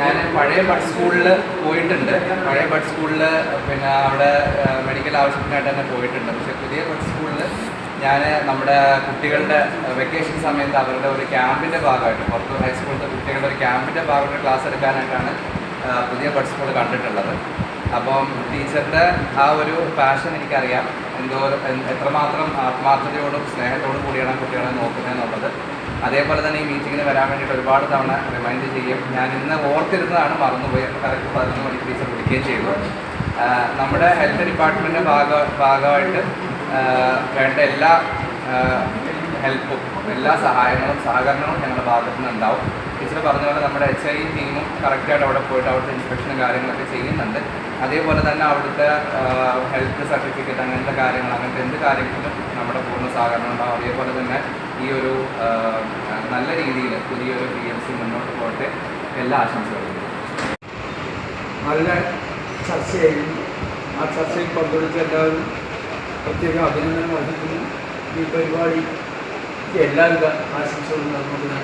ഞാൻ പഴയ ബഡ് സ്കൂളിൽ പോയിട്ടുണ്ട്. പഴയ ബഡ് സ്കൂളിൽ പിന്നെ അവിടെ മെഡിക്കൽ ആവശ്യത്തിനായിട്ട് തന്നെ പോയിട്ടുണ്ട്. പക്ഷേ പുതിയ ബഡ് സ്കൂളിൽ ഞാൻ നമ്മുടെ കുട്ടികളുടെ വെക്കേഷൻ സമയത്ത് അവരുടെ ഒരു ക്യാമ്പിൻ്റെ ഭാഗമായിട്ട് പുറത്ത് ഹൈസ്കൂളിലത്തെ കുട്ടികളുടെ ഒരു ക്യാമ്പിൻ്റെ ഭാഗമായിട്ട് ക്ലാസ് എടുക്കാനായിട്ടാണ് പുതിയ ബഡ് സ്കൂൾ കണ്ടിട്ടുള്ളത്. അപ്പം ടീച്ചറിൻ്റെ ആ ഒരു പാഷൻ എനിക്കറിയാം, എത്രമാത്രം ആത്മാർത്ഥതയോടും സ്നേഹത്തോടും കൂടിയാണ് കുട്ടികളെ നോക്കുന്നതെന്നുള്ളത്. അതേപോലെ തന്നെ ഈ മീറ്റിങ്ങിന് വരാൻ വേണ്ടിയിട്ട് ഒരുപാട് തവണ റിമൈൻഡ് ചെയ്യും. ഞാൻ ഇന്ന് ഓർത്തിരുന്നതാണ്, മറന്നുപോയി. കറക്റ്റ് 11 മണിക്ക് ടീച്ചർ വിളിക്കുകയും ചെയ്തു. നമ്മുടെ ഹെൽത്ത് ഡിപ്പാർട്ട്മെൻറ്റിൻ്റെ ഭാഗമായിട്ട് വേണ്ട എല്ലാ ഹെൽപ്പും എല്ലാ സഹായങ്ങളും സഹകരണവും ഞങ്ങളുടെ ഭാഗത്തു നിന്ന് ഉണ്ടാവും. ടീച്ചർ പറഞ്ഞ പോലെ നമ്മുടെ HI ടീമും കറക്റ്റായിട്ട് അവിടെ പോയിട്ട് അവിടുത്തെ ഇൻസ്പെക്ഷനും കാര്യങ്ങളൊക്കെ ചെയ്യുന്നുണ്ട്. അതേപോലെ തന്നെ അവിടുത്തെ ഹെൽത്ത് സർട്ടിഫിക്കറ്റ് അങ്ങനത്തെ കാര്യങ്ങൾ, അങ്ങനത്തെ എന്ത് കാര്യത്തിലും നമ്മുടെ പൂർണ്ണ സഹകരണം ഉണ്ടാവും. അതേപോലെ തന്നെ ഈ ഒരു നല്ല രീതിയിൽ പുതിയൊരു PMC മുന്നോട്ട് പോകട്ടെ. എല്ലാ ആശംസകളും. നല്ല ചർച്ചയായിരുന്നു. ആ ചർച്ചയിൽ പങ്കെടുത്ത എല്ലാവരും പ്രത്യേക അഭിനന്ദനം അർഹിക്കുന്നു. ഈ പരിപാടി എല്ലാവിധ ആശംസകളും നൽകുന്നതിന്